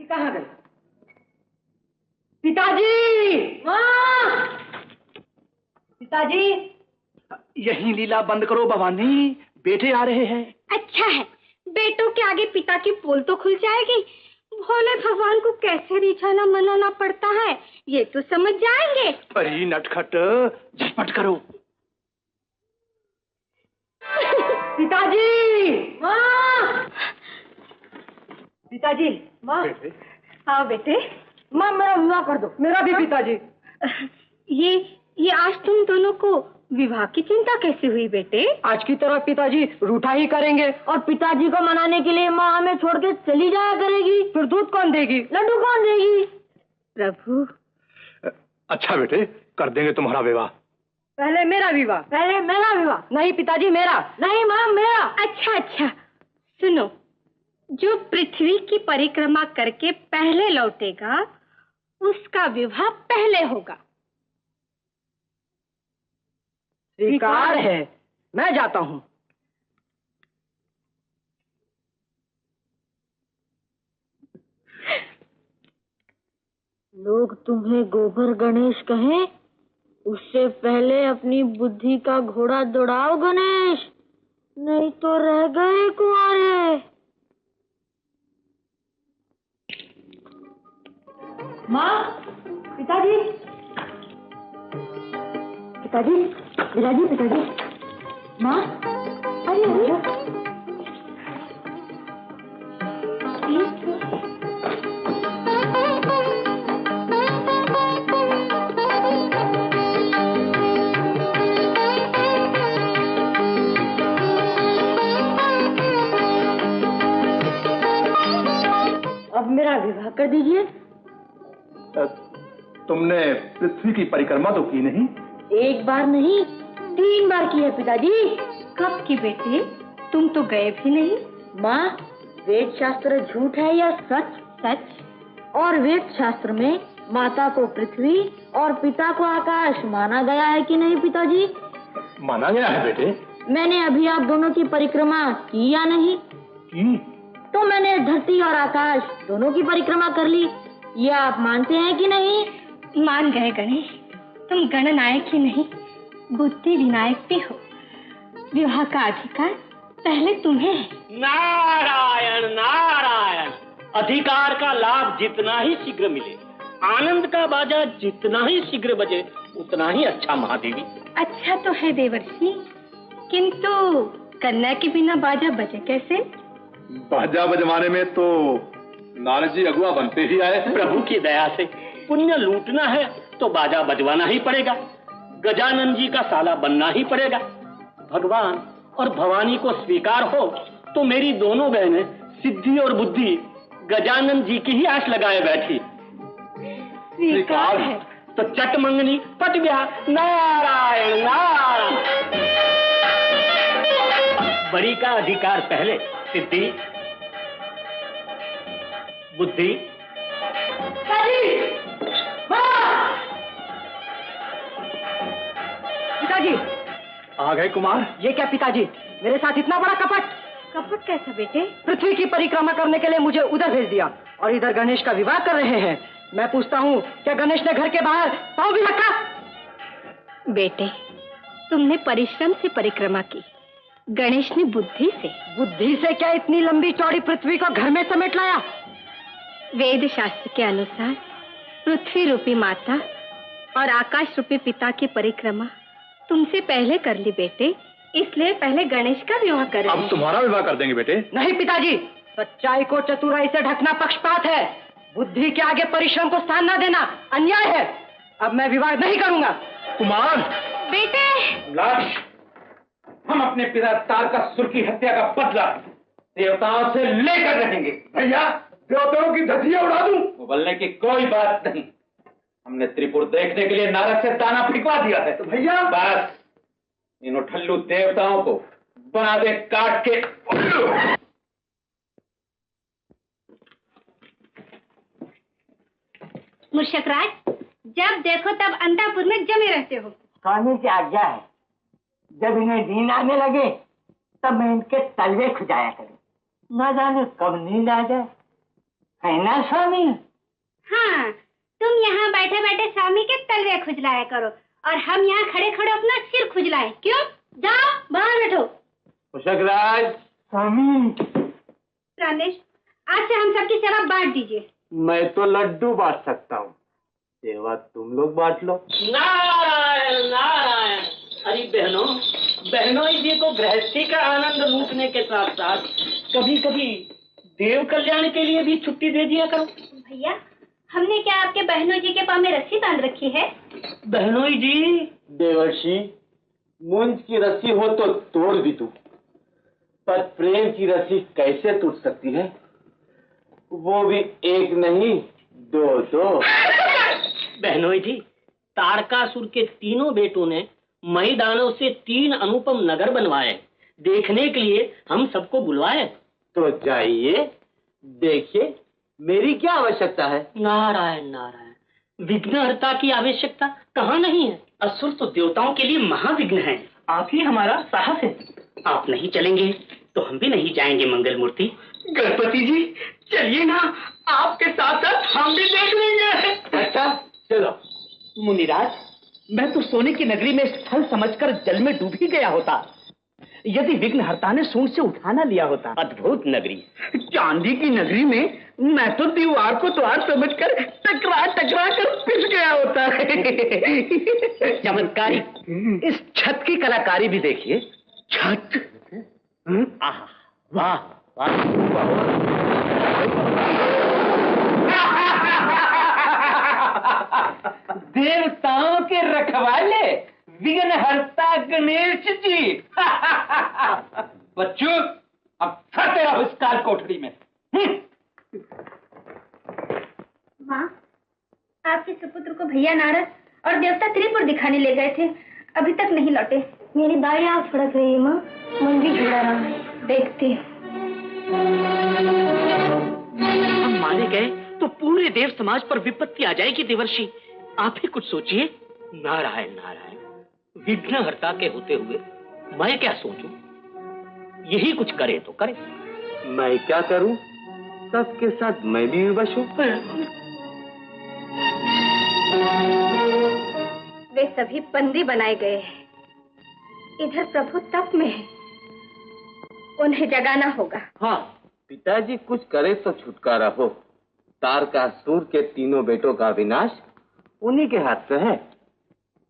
कहाँ गए? पिताजी! माँ! पिताजी! यही लीला बंद करो भवानी, बेटे आ रहे हैं। अच्छा है, बेटों के आगे पिता की पोल तो खुल जाएगी। भोले भगवान को कैसे रिझाना मनाना पड़ता है ये तो समझ जाएंगे। अरे नटखट, झटपट करो। पिताजी! माँ! पिताजी! माँ! आओ बेटे। माँ मेरा विवाह कर दो। मेरा भी पिताजी। ये आज तुम दोनों को विवाह की चिंता कैसे हुई बेटे? आज की तरह पिताजी रूठा ही करेंगे और पिताजी को मनाने के लिए माँ हमें छोड़ के चली जाया करेगी। फिर दूध कौन देगी, लड्डू कौन देगी? प्रभु। अच्छा बेटे, कर देंगे तुम्हारा विवाह। पहले मेरा विवाह। पहले मेरा विवाह। नहीं पिताजी मेरा। नहीं माँ मेरा। अच्छा सुनो, जो पृथ्वी की परिक्रमा करके पहले लौटेगा उसका विवाह पहले होगा। स्वीकार है, मैं जाता हूँ। लोग तुम्हें गोबर गणेश कहें, उससे पहले अपनी बुद्धि का घोड़ा दौड़ाओ गणेश, नहीं तो रह गए कुंवारे। माँ! पिताजी! पिताजी! पिताजी! पिताजी! माँ! अरे अब मेरा विवाह कर दीजिए। तुमने पृथ्वी की परिक्रमा तो की नहीं? एक बार नहीं, 3 बार की है पिताजी। कब की बेटे? तुम तो गए भी नहीं। माँ, वेद शास्त्र झूठ है या सच? सच। और वेद शास्त्र में माता को पृथ्वी और पिता को आकाश माना गया है कि नहीं पिताजी? माना गया है बेटे। मैंने अभी आप दोनों की परिक्रमा की या नहीं? की। तो मैंने धरती और आकाश दोनों की परिक्रमा कर ली, ये आप मानते हैं कि नहीं? मान गए गणेश, तुम गणनायक ही नहीं बुद्धि विनायक भी हो। विवाह का अधिकार पहले तुम्हें है। नारायण नारायण। अधिकार का लाभ जितना ही शीघ्र मिले, आनंद का बाजा जितना ही शीघ्र बजे, उतना ही अच्छा महादेवी। अच्छा तो है देवर्षि, किंतु कन्या के बिना बाजा बजे कैसे? बाजा बजवाने में तो नारद जी अगुआ बनते ही आए हैं। प्रभु की दया से पुण्य लूटना है तो बाजा बजवाना ही पड़ेगा, गजानन जी का साला बनना ही पड़ेगा। भगवान और भवानी को स्वीकार हो तो मेरी दोनों बहनें सिद्धि और बुद्धि गजानन जी की ही आस लगाए बैठी। स्वीकार है तो चट मंगनी पट ब्याह। नारायण नारायण। बड़ी का अधिकार पहले, सिद्धि बुद्धि। पिताजी! आ गए कुमार। ये क्या पिताजी, मेरे साथ इतना बड़ा कपट? कपट कैसा बेटे? पृथ्वी की परिक्रमा करने के लिए मुझे उधर भेज दिया और इधर गणेश का विवाह कर रहे हैं। मैं पूछता हूँ, क्या गणेश ने घर के बाहर पाँव भी रखा? बेटे, तुमने परिश्रम से परिक्रमा की, गणेश ने बुद्धि से। बुद्धि से क्या इतनी लंबी चौड़ी पृथ्वी को घर में समेट लाया? वेद शास्त्र के अनुसार पृथ्वी रूपी माता और आकाश रूपी पिता की परिक्रमा तुमसे पहले कर ली बेटे, इसलिए पहले गणेश का विवाह करें। अब तुम्हारा विवाह कर देंगे बेटे। नहीं पिताजी, सच्चाई को चतुराई से ढकना पक्षपात है। बुद्धि के आगे परिश्रम को स्थान न देना अन्याय है। अब मैं विवाह नहीं करूंगा। कुमार! बेटे! लाश, हम अपने पिता तारकासुर की हत्या का बदला देवताओं से लेकर रहेंगे। भैया, देवताओं की धज्जियां उड़ा दूं? उबलने की कोई बात नहीं, हमने त्रिपुर देखने के लिए नारद से दाना फिकवा दिया है। तो भैया बस इन उठल्लू देवताओं को बना दे काट के। मूषकराज, जब देखो तब अंतापुर में जमे रहते हो। स्वामी की आज्ञा है, जब इन्हें नींद आने लगे तब मैं इनके तलवे खुजाया करूं। न जाने कब नींद आ जाए। है ना स्वामी? हाँ, तुम यहाँ बैठे बैठे स्वामी के तलवे खुजलाया करो और हम यहाँ खड़े खड़े अपना सिर खुजलाए। क्यों? जाओ बाहर बैठो। कुशकराज। स्वामी। प्राणेश, आज से हम सबकी सेवा बांट दीजिए। मैं तो लड्डू बांट सकता हूँ, सेवा तुम लोग बांट लो। नारायण नारायण। अरे बहनों, बहनों जी को गृहस्थी का आनंद लूटने के साथ साथ कभी कभी देव कल्याण के लिए भी छुट्टी दे दिया करो। भैया, हमने क्या आपके बहनों जी के पाँव में रस्सी बांध रखी है? बहनों जी। देवर्षि, मुंज की रस्सी हो तो तोड़ भी दूं, पर प्रेम की रस्सी कैसे टूट सकती है? वो भी एक नहीं, दो दो। बहनों जी, तारकासुर के तीनों बेटों ने मई दानव से 3 अनुपम नगर बनवाए। देखने के लिए हम सबको बुलवाए। तो जाइए, देखिए, मेरी क्या आवश्यकता है? नारायण नारायण। विघ्नहर्ता की आवश्यकता कहाँ नहीं है। असुर तो देवताओं के लिए महाविघ्न है। आप ही हमारा साहस है। आप नहीं चलेंगे तो हम भी नहीं जाएंगे। मंगल मूर्ति। गणपति जी, चलिए ना, आपके साथ साथ हम भी देख लेंगे। अच्छा, चलो। मुनिराज, मैं तो सोने की नगरी में स्थल समझकर जल में डूब ही गया होता, यदि विघ्नहर्ता ने सूंड से उठा ना लिया होता। अद्भुत नगरी। चांदी की नगरी में मैं तो दीवार को द्वार समझकर टकरा टकरा कर पिस गया होता। चमत्कारी। इस छत की कलाकारी भी देखिए। छत। आहा, वाह वाह। देवताओं के रखवाले विघ्नहर्ता गणेश जी। बच्चों, अब फटे रहो इस काल कोठरी में। माँ, आपके सुपुत्र को भैया नारद और देवता त्रिपुर दिखाने ले गए थे, अभी तक नहीं लौटे। मेरी दाढ़ी आग फड़क रही है माँ, मन भी जुड़ा रहा है। देखती। हम मारे गए तो पूरे देव समाज पर विपत्ति आ जाएगी। देवर्षि, आप ही कुछ सोचिए। नारायण नारायण। विघ्नहर्ता के होते हुए मैं क्या सोचूं? यही कुछ करे तो करे। मैं क्या करूं? सबके साथ मैं भी विवश हूं। वे सभी बंदी बनाए गए हैं। इधर प्रभु तप में है, उन्हें जगाना होगा। हाँ, पिताजी कुछ करे तो छुटकारा हो। तारकासुर के तीनों बेटों का विनाश उन्हीं के हाथ से है।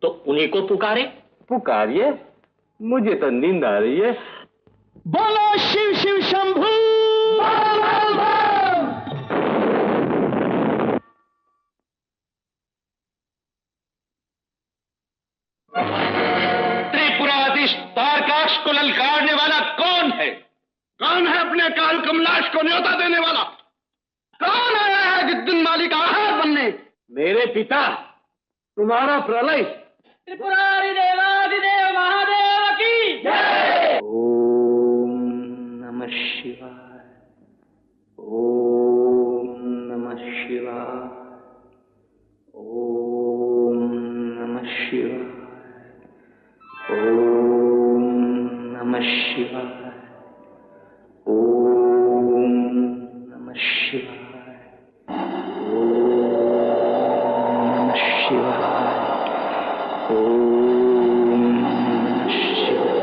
तो उन्हीं को पुकारे। पुकारिए, मुझे तो नींद आ रही है। बोलो शिव शिव शंभू। त्रिपुराधीश तारकाश को ललकारने वाला कौन है? कौन है अपने काल कमलाश को न्योता देने वाला? कौन आया है गिद्दन माली का आहार बनने? मेरे पिता, तुम्हारा प्रलय। त्रिपुरारी देवाधिदेव महादेव की जय। ओम नमः शिवाय। ओम नमः शिवाय। ओम नमः शिवाय। ओम नमः शिवाय। ओम नमः शिवाय। ओम नमः शिवाय। ओम नमः शिवाय।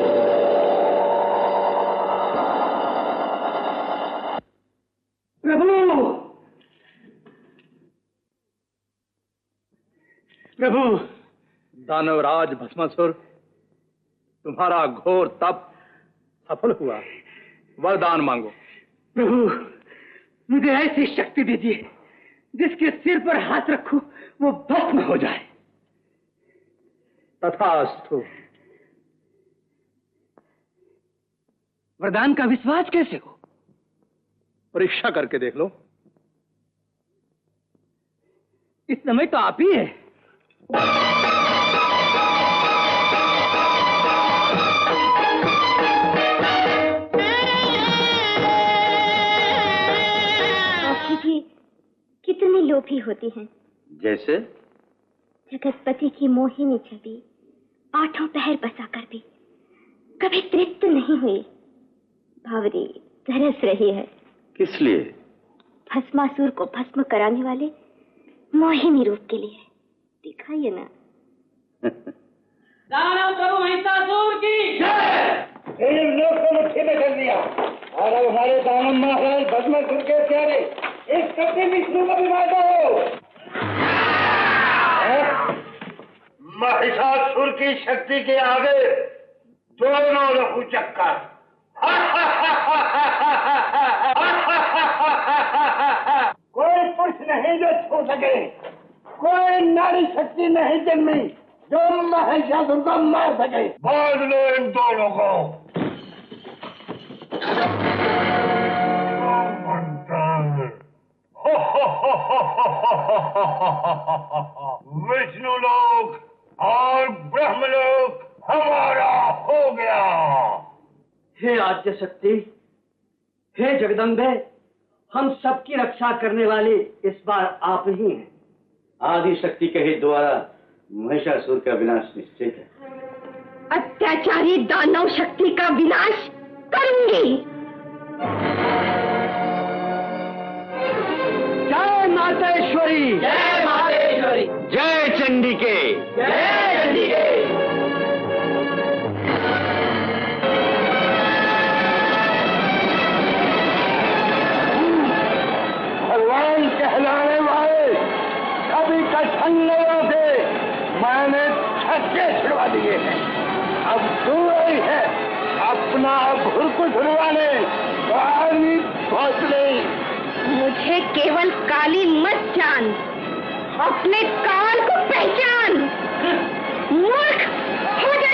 प्रभु, प्रभु। दानवराज भस्मासुर, तुम्हारा घोर तप सफल हुआ। वरदान मांगो। प्रभु, मुझे ऐसी शक्ति दीजिए जिसके सिर पर हाथ रखूं वो भस्म हो जाए। तथास्तु। वरदान का विश्वास कैसे हो? परीक्षा करके देख लो। इस समय तो आप ही है। आपकी भी कितनी लोभी होती हैं। जैसे? जगतपति की मोहिनी छवि आठों पहर बसाकर भी कभी तृप्त नहीं हुई। भावरी तरस रही है। किस लिए? भस्मासुर को भस्म कराने वाले मोहिनी रूप के लिए दिखाइए ना। दानव प्रभु महिषासुर की इन लोग को मुट्ठी में कर लिया और अब हमारे दानव महाराज भस्मासुर के प्यारे इस कपड़े विष्णु को भी मार दो। महिषासुर की शक्ति के आगे दोनों लघु चक्कर। कोई पुरुष नहीं जो छू सके, कोई नारी शक्ति नहीं जन्मी जो महिषासुर को मार सके। बांध लो इन दोनों को। विष्णु लोक और ब्रह्मलोक हमारा हो गया। हे आद्य शक्ति, हे जगदम्बे, हम सबकी रक्षा करने वाले इस बार आप ही हैं। आदि शक्ति के ही द्वारा महिषासुर का विनाश निश्चित है। अत्याचारी दानव शक्ति का विनाश करूंगी। जय मातेश्वरी, जय मातेश्वरी, जय चंडिके, जय चंडिके। भगवान कहलाने वाले कभी कठंगलों से मैंने छक्के छुड़वा दिए हैं। अब तू ही है अपना भुरकु छुड़वाने काली भोसले। मुझे केवल काली मत जान, अपने काल को पहचान। मूर्ख हो जा